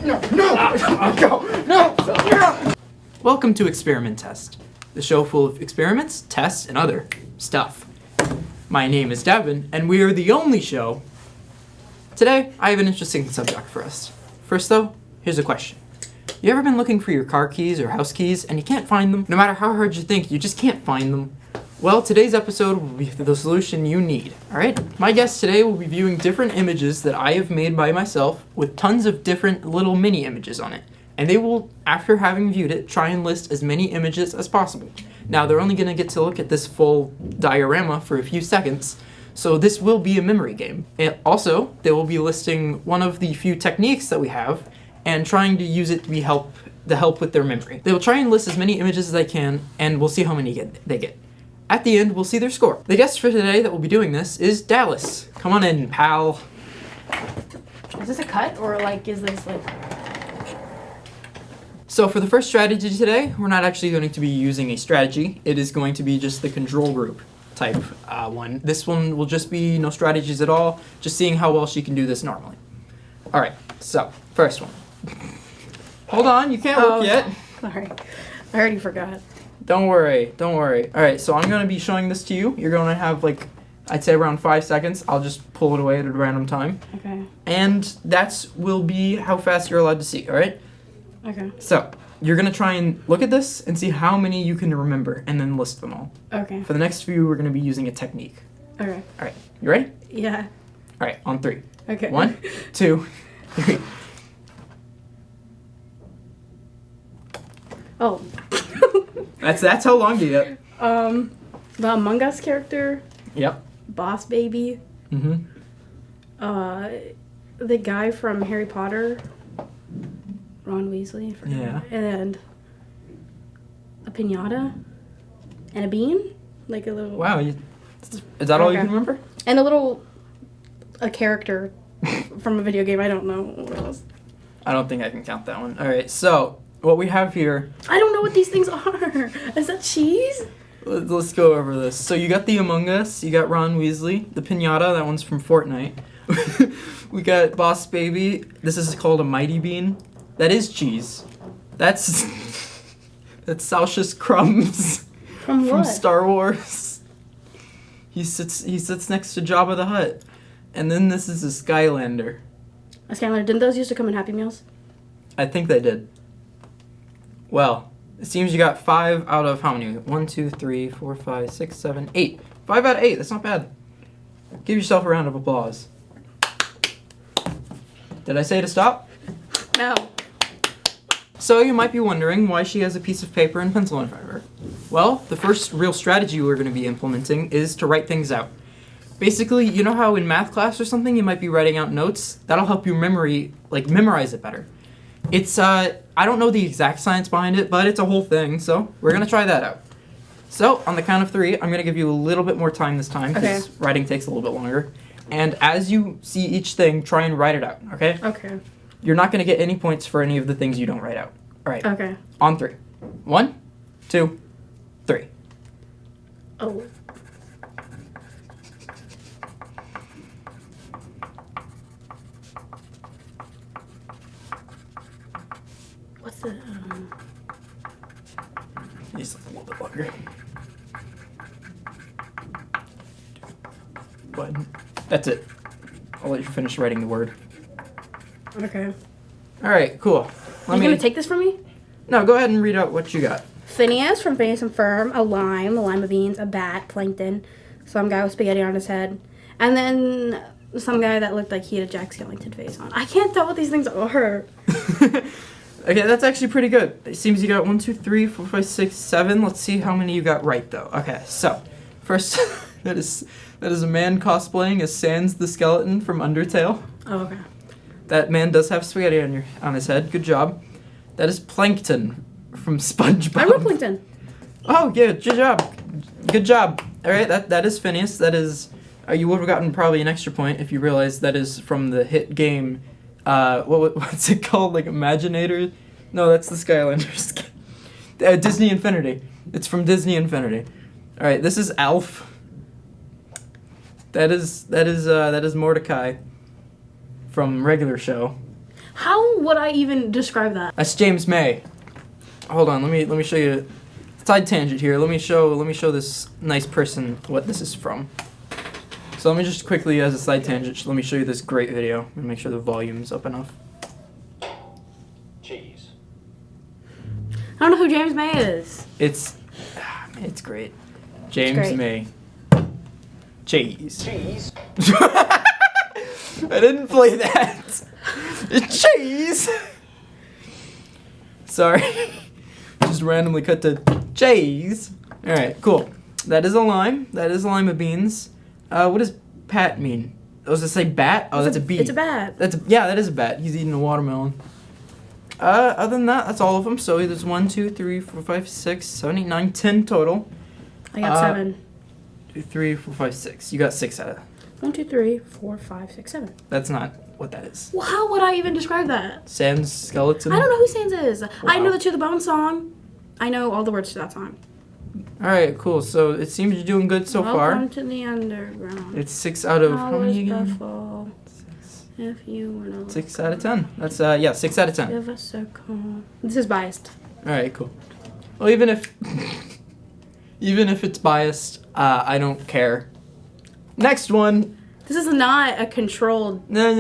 No! Welcome to Experimentest, the show full of experiments, tests, and other stuff. My name is Devin, and we are the only show. Today, I have an interesting subject for us. First though, here's a question. You ever been looking for your car keys or house keys and you can't find them? No matter how hard you think, you just can't find them. Well, today's episode will be the solution you need, alright? My guest today will be viewing different images that I have made by myself with tons of different little mini images on it. And they will, after having viewed it, try and list as many images as possible. Now, they're only going to get to look at this full diorama for a few seconds, so this will be a memory game. And also, they will be listing one of the few techniques that we have and trying to use it to help with their memory. They will try and list as many images as they can, and we'll see how many they get. At the end, we'll see their score. The guest for today that will be doing this is Dallas. Come on in, pal. Is this a cut, or is this So for the first strategy today, we're not actually going to be using a strategy. It is going to be just the control group type one. This one will just be no strategies at all, just seeing how well she can do this normally. All right, so first one. Hold on, you can't look yet. Sorry, I already forgot. Don't worry. All right, so I'm going to be showing this to you. You're going to have I'd say around 5 seconds. I'll just pull it away at a random time. Okay. And that will be how fast you're allowed to see, all right? Okay. So, you're going to try and look at this and see how many you can remember and then list them all. Okay. For the next few, we're going to be using a technique. Okay. All right, you ready? Yeah. All right, on 3. Okay. 1, 2, 3. Oh. That's how long do you get? The Among Us character. Yep. Boss Baby. Mm-hmm. The guy from Harry Potter. Ron Weasley. Yeah. And a piñata. And a bean. Like a little. Wow, is that all you can remember? And a character from a video game. I don't know what it was. I don't think I can count that one. All right, so what we have here. I don't know what these things are. Is that cheese? Let's go over this. So you got the Among Us, you got Ron Weasley, the piñata, that one's from Fortnite. We got Boss Baby. This is called a Mighty Bean. That is cheese. That's Salcious Crumbs from Star Wars. He sits next to Jabba the Hutt. And then this is a Skylander. A Skylander. Didn't those used to come in Happy Meals? I think they did. Well, it seems you got 5 out of how many? 1, 2, 3, 4, 5, 6, 7, 8. 5 out of 8. That's not bad. Give yourself a round of applause. Did I say to stop? No. So you might be wondering why she has a piece of paper and pencil in front of her. Well, the first real strategy we're going to be implementing is to write things out. Basically, you know how in math class or something you might be writing out notes? That'll help you memorize it better. It's, I don't know the exact science behind it, but it's a whole thing, so we're going to try that out. So, on the count of 3, I'm going to give you a little bit more time this time, because writing takes a little bit longer. And as you see each thing, try and write it out, okay? Okay. You're not going to get any points for any of the things you don't write out. All right. Okay. On 3. 1, 2, 3. Oh. What's the, Needs a little bit longer. 1. That's it. I'll let you finish writing the word. Okay. All right, cool. Are you going to take this from me? No, go ahead and read out what you got. Phineas from Phineas and Ferb, a lima beans, a bat, plankton, some guy with spaghetti on his head, and then some guy that looked like he had a Jack Skellington face on. I can't tell what these things are. Okay, that's actually pretty good. It seems you got 1, 2, 3, 4, 5, 6, 7. Let's see how many you got right, though. Okay, so first, that is a man cosplaying as Sans the Skeleton from Undertale. Oh, okay. That man does have spaghetti on his head. Good job. That is Plankton from SpongeBob. I wrote Plankton. Oh, yeah, good job. Good job. All right, that is Phineas. That is, you would have gotten probably an extra point if you realized that is from the hit game. What's it called? Imaginator? No, that's the Skylanders. Disney Infinity. It's from Disney Infinity. All right, this is Alf. That is Mordecai from regular show. How would I even describe that? That's James May. Hold on, let me show you. Side tangent here. Let me show this nice person what this is from. So let me just quickly, as a side tangent, let me show you this great video and make sure the volume's up enough. Cheese. I don't know who James May is. It's great. James great. May. Cheese. Cheese. I didn't play that. Cheese. Sorry. Just randomly cut to cheese. All right, cool. That is a lime. That is a lima beans. What does pat mean? Oh, does it say bat? Oh, that's a bee. It's a bat. That is a bat. He's eating a watermelon. Other than that, that's all of them. So there's 1, 2, 3, 4, 5, 6, 7, 8, 9, 10 total. I got 7. 2, 3, 4, 5, 6. You got 6 out of that. 1, 2, 3, 4, 5, 6, 7. That's not what that is. Well, how would I even describe that? Sans skeleton. I don't know who Sans is. I Wow. know the To the Bone song. I know all the words to that song. All right, cool. So it seems you're doing good so far. Welcome to the underground. It's 6 out of how many again? Beautiful. If you were to 6 out of 10. That's 6 out of 10. give us a call. This is biased. All right, cool. Well, even if it's biased, I don't care. Next one. This is not a controlled. No.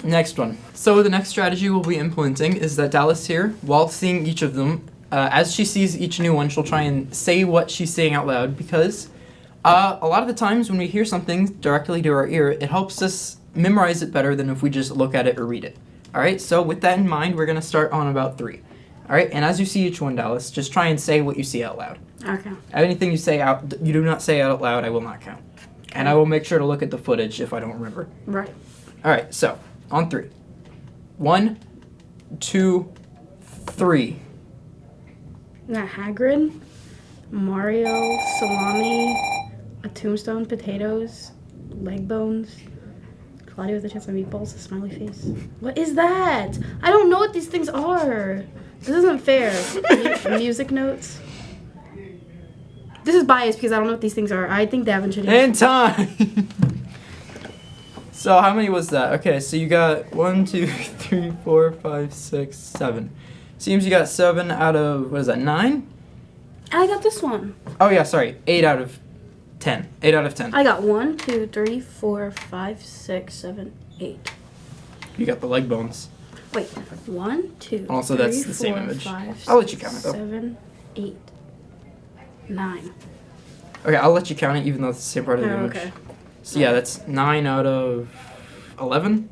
Next one. So the next strategy we'll be implementing is that Dallas here, while seeing each of them, as she sees each new one, she'll try and say what she's saying out loud because a lot of the times when we hear something directly to our ear, it helps us memorize it better than if we just look at it or read it. All right, so with that in mind, we're going to start on about 3. All right, and as you see each one, Dallas, just try and say what you see out loud. Okay. Anything you do not say out loud, I will not count. And I will make sure to look at the footage if I don't remember. Right. All right, so on 3. 1, 2, 3. That Hagrid, Mario, salami, a tombstone, potatoes, leg bones, Claudia with a chance of meatballs, a smiley face. What is that? I don't know what these things are. This isn't fair. Music notes. This is biased because I don't know what these things are. I think Davin should. And time! So how many was that? Okay, so you got 1, 2, 3, 4, 5, 6, 7. Seems you got 7 out of, what is that, 9? I got this one. Oh yeah, sorry, 8 out of 10. 8 out of 10. I got 1, 2, 3, 4, 5, 6, 7, 8. You got the leg bones. Wait, 1, 2, Also, 3, that's the same 4, image. 5, I'll let you count it, though. 7, 8, 9. Okay, I'll let you count it even though it's the same part of the image. Okay. So yeah, that's 9 out of 11.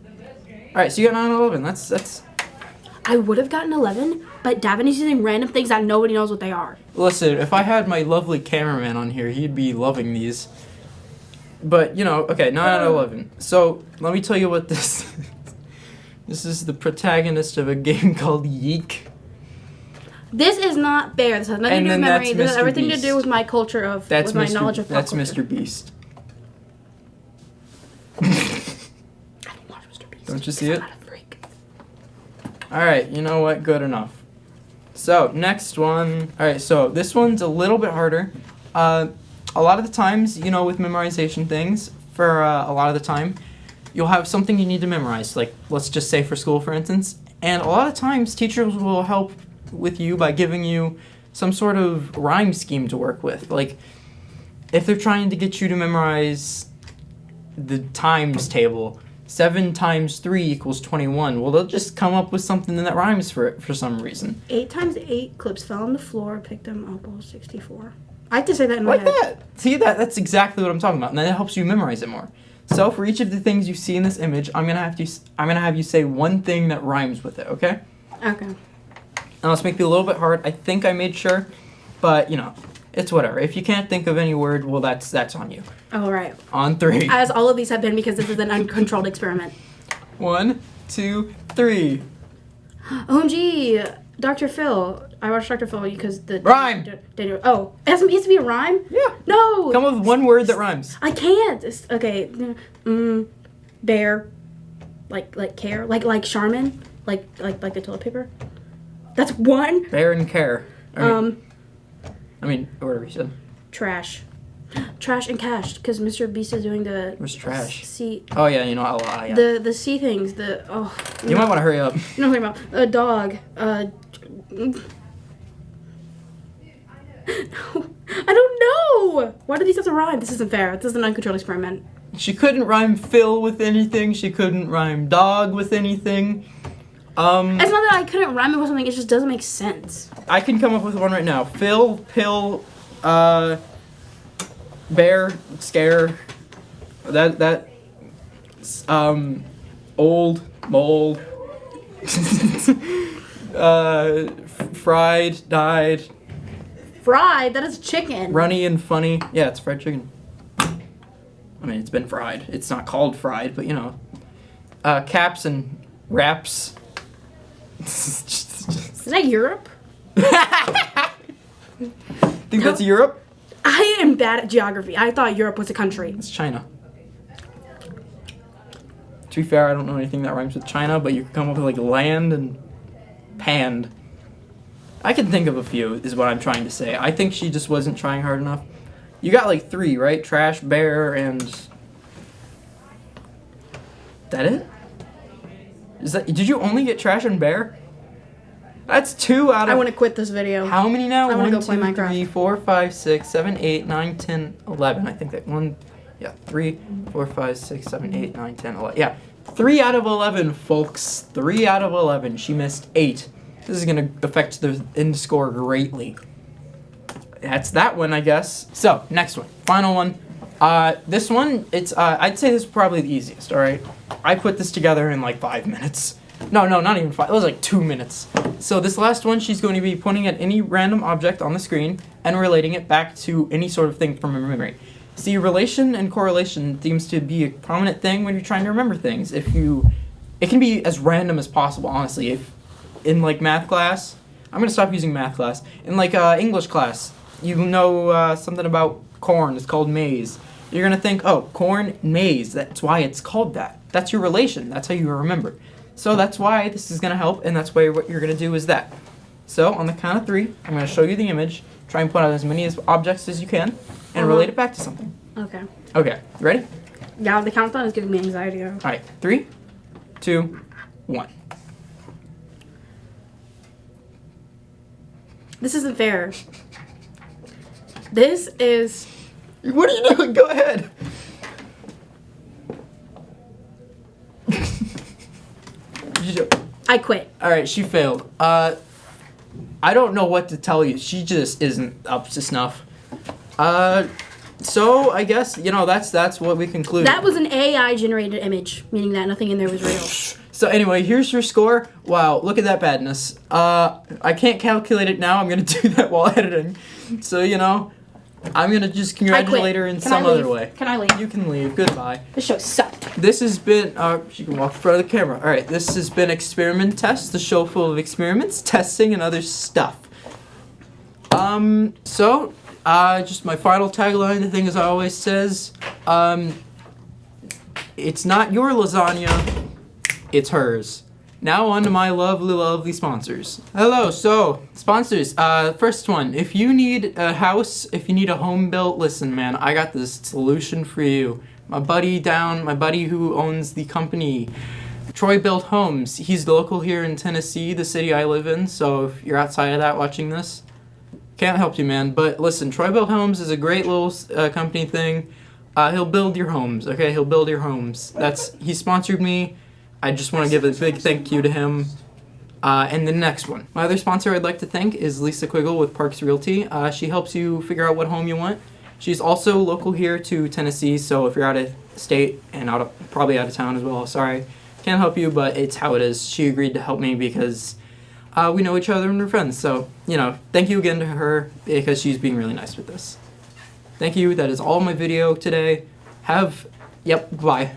Alright, so you got 9 out of 11. That's... I would have gotten 11, but Davin is using random things that nobody knows what they are. Listen, if I had my lovely cameraman on here, he'd be loving these. But, you know, okay, 9 out of 11. So, let me tell you what this is. This is the protagonist of a game called Yeek. This is not fair. This has nothing to do with memory. This has Mr. everything Beast. to do with my culture of, with my knowledge of pop That's culture. Mr. Beast. I don't watch Mr. Beast. Don't you see it? I'm not a freak. Alright, you know what? Good enough. So, next one. Alright, so this one's a little bit harder. A lot of the times, you know, with memorization things, for a lot of the time, you'll have something you need to memorize. Like, let's just say for school, for instance. And a lot of times, teachers will help with you by giving you some sort of rhyme scheme to work with. Like, if they're trying to get you to memorize the times table, 7 times 3 equals 21. Well, they'll just come up with something that rhymes for it for some reason. 8 times 8 clips fell on the floor, picked them up, all 64. I have to say that in my Like head. that. See, that's exactly what I'm talking about. And then it helps you memorize it more. So for each of the things you see in this image, I'm gonna have you say one thing that rhymes with it, okay? Okay. Now let's make it a little bit hard. I think I made sure, but you know, it's whatever. If you can't think of any word, well, that's on you. All right. On 3. As all of these have been because this is an uncontrolled experiment. 1, 2, 3. OMG, Dr. Phil. I watched Dr. Phil because the... Rhyme. Oh, it has to be a rhyme? Yeah. No. Come up with one word that rhymes. I can't. Okay. Bear. Like care. Like Charmin. Like the toilet paper. That's one. Bear and care. I mean, whatever you said. Trash. Trash and cash, because Mr. Beast is doing the... Where's trash? Sea... Oh, yeah, you know, yeah. The sea things, You might want to hurry up. You know what I'm talking about? A dog. No, I don't know! Why do these have to rhyme? This isn't fair. This is an uncontrolled experiment. She couldn't rhyme Phil with anything. She couldn't rhyme dog with anything. It's not that I couldn't rhyme it with something, it just doesn't make sense. I can come up with one right now. Phil, pill, bear, scare, old, mold, fried, died. Fried? That is chicken. Runny and funny. Yeah, it's fried chicken. I mean, it's been fried. It's not called fried, but you know. Caps and wraps. Is that Europe? Think that's Europe? I am bad at geography. I thought Europe was a country. It's China. To be fair, I don't know anything that rhymes with China, but you can come up with like land and panned. I can think of a few, is what I'm trying to say. I think she just wasn't trying hard enough. You got like 3, right? Trash, bear, and... That it? Did you only get trash and bear? That's 2 out of... I want to quit this video. How many now? I want to 1, go play 2, Minecraft. 3, 4, 5, 6, 7, 8, 9, 10, 11. I think that one... Yeah, 3, 4, 5, 6, 7, 8, 9, 10, 11. Yeah, 3 out of 11, folks. 3 out of 11. She missed 8. This is going to affect the end score greatly. That's that one, I guess. So, next one. Final one. This one, it's, I'd say this is probably the easiest, alright? I put this together in like 5 minutes. No, not even 5. It was like 2 minutes. So this last one, she's going to be pointing at any random object on the screen and relating it back to any sort of thing from her memory. See, relation and correlation seems to be a prominent thing when you're trying to remember things. It can be as random as possible, honestly. If in like math class, I'm gonna stop using math class. In like English class, you know something about corn. It's called maize. You're gonna think, oh, corn, maize. That's why it's called that. That's your relation. That's how you remember. So that's why this is gonna help, and that's why what you're gonna do is that. So on the count of 3, I'm gonna show you the image. Try and point out as many objects as you can, and relate it back to something. Okay. Okay, you ready? Yeah, the countdown is giving me anxiety. All right, 3, 2, 1. This isn't fair. This is... What are you doing? Go ahead. I quit. All right, she failed. I don't know what to tell you. She just isn't up to snuff. So I guess, you know, that's what we conclude. That was an AI generated image, meaning that nothing in there was real. So anyway, here's your score. Wow, look at that badness. I can't calculate it now. I'm gonna do that while editing. So, you know, I'm gonna just congratulate her in some other way. Can I leave? You can leave. Goodbye. This show sucked. This has been, she can walk in front of the camera. All right, this has been Experimentest, the show full of experiments, testing, and other stuff. Just my final tagline, the thing as I always says, it's not your lasagna, it's hers. Now on to my lovely, lovely sponsors. Hello, so, sponsors, first one, if you need a house, if you need a home built, listen man, I got this solution for you. My buddy who owns the company, Troy Built Homes, he's local here in Tennessee, the city I live in, so if you're outside of that watching this, can't help you, man. But listen, Troy Built Homes is a great little company thing. He'll build your homes, okay? He'll build your homes. He sponsored me. I just want to give a big thank you to him. And the next one. My other sponsor I'd like to thank is Lisa Quiggle with Parks Realty. She helps you figure out what home you want. She's also local here to Tennessee, so if you're out of state and probably out of town as well, sorry. Can't help you, but it's how it is. She agreed to help me because we know each other and we're friends. So, you know, thank you again to her because she's being really nice with this. Thank you. That is all my video today. Bye.